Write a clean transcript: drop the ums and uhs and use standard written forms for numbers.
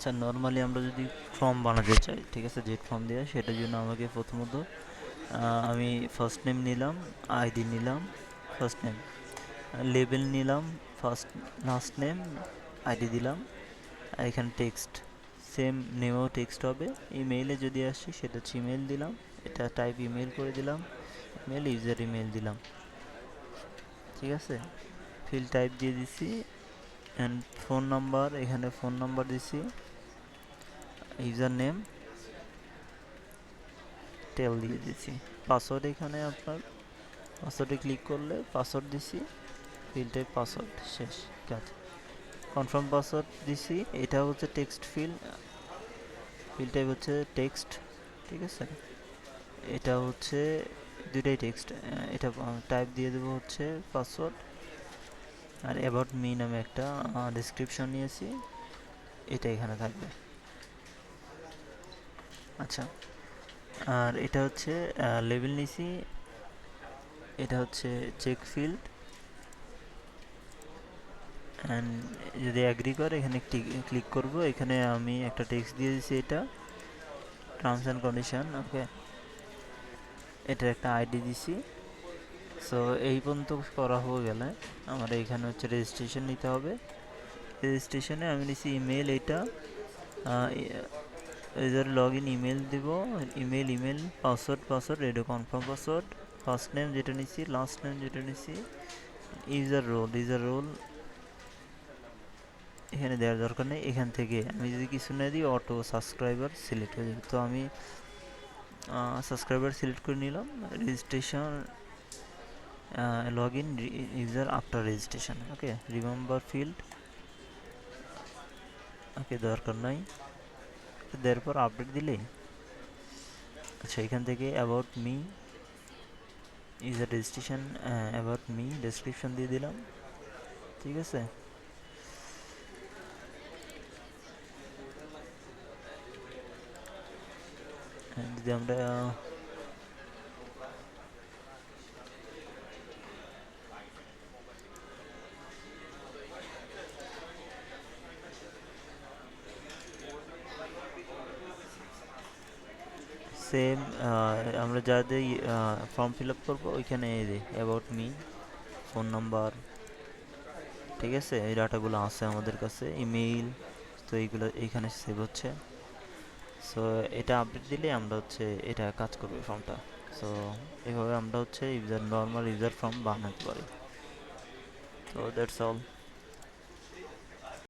আচ্ছা, নর্মালি আমরা যদি ফর্ম বানাতে চাই, ঠিক আছে, জেট ফর্ম দিয়ে, সেটার জন্য আমাকে প্রথমত আমি ফার্স্ট নেম নিলাম, আইডি নিলাম, ফার্স্ট নেম, লেবেল নিলাম, ফার্স্ট লাস্ট নেম, আইডি দিলাম, আর এখানে টেক্সট, সেম নেমেও টেক্সট হবে। ইমেইলে যদি আসি সেটা হচ্ছে ইমেল দিলাম, এটা টাইপ ইমেল করে দিলাম, ইমেল ইউজার ইমেল দিলাম, ঠিক আছে। ফিল টাইপ দিয়ে দিছি, অ্যান্ড ফোন নাম্বার, এখানে ফোন নাম্বার দিছি, ইউজার নেম টেল দিয়ে দিছি, পাসওয়ার্ড এখানে আপনার পাসওয়ার্ডে ক্লিক করলে পাসওয়ার্ড দিছি, ফিল টাইপ পাসওয়ার্ড, শেষ কাজ। কনফার্ম পাসওয়ার্ড দিছি, এটা হচ্ছে টেক্সট ফিল, ফিল টাইপ হচ্ছে টেক্সট, ঠিক আছে। এটা হচ্ছে দুইটাই টেক্সট, এটা টাইপ দিয়ে দেবো হচ্ছে পাসওয়ার্ড। আর অ্যাবাউট মি নামে একটা ডেসক্রিপশন নিয়েছি, এটা এখানে থাকবে। আচ্ছা, আর এটা হচ্ছে লেবেল নিছি, এটা হচ্ছে চেক ফিল্ড, অ্যান্ড যদি অ্যাগ্রি করে এখানে ক্লিক করব। এখানে আমি একটা টেক্সট দিয়ে দিছি, এটা টার্মস অ্যান্ড কন্ডিশন, ওকে। এটার একটা আইডি দিছি। সো এই পর্যন্ত করা হয়ে গেলে আমার এখানে হচ্ছে রেজিস্ট্রেশন নিতে হবে। রেজিস্ট্রেশনে আমি নিছি ইমেল, এটা ইউজার লগ ইন ইমেল দিব, ইমেল পাসওয়ার্ড এটা কনফার্ম পাসওয়ার্ড, ফার্স্ট নেম যেটা নিছি, লাস্ট নেম যেটা নিছি, ইউজার রোল এখানে দেওয়ার দরকার নেই। এখান থেকে আমি যদি কিছু না দিই অটো সাবস্ক্রাইবার সিলেক্ট হয়ে যাবে, তো আমি সাবস্ক্রাইবার সিলেক্ট করে নিলাম। Registration, log in user after registration, okay. Remember field, okay, দরকার নাই। দেওয়ার পর আপডেট দিলেই, আচ্ছা, এখান থেকে about me user registration, about me description দিয়ে দিলাম, ঠিক আছে। যদি আমরা সেম আমরা যা দিই ফর্ম ফিল আপ করবো ওইখানে এই যে অ্যাবাউট মি, ফোন নাম্বার, ঠিক আছে, এই ডাটাগুলো আছে আমাদের কাছে, ইমেইল, তো এইগুলো এইখানে সেভ হচ্ছে। সো এটা আপডেট দিলে আমরা হচ্ছে এটা কাজ করবে ফর্মটা। সো এভাবে আমরা হচ্ছে নর্মাল ইউজার ফর্ম বানাতে পারি। তো দ্যাটস অল।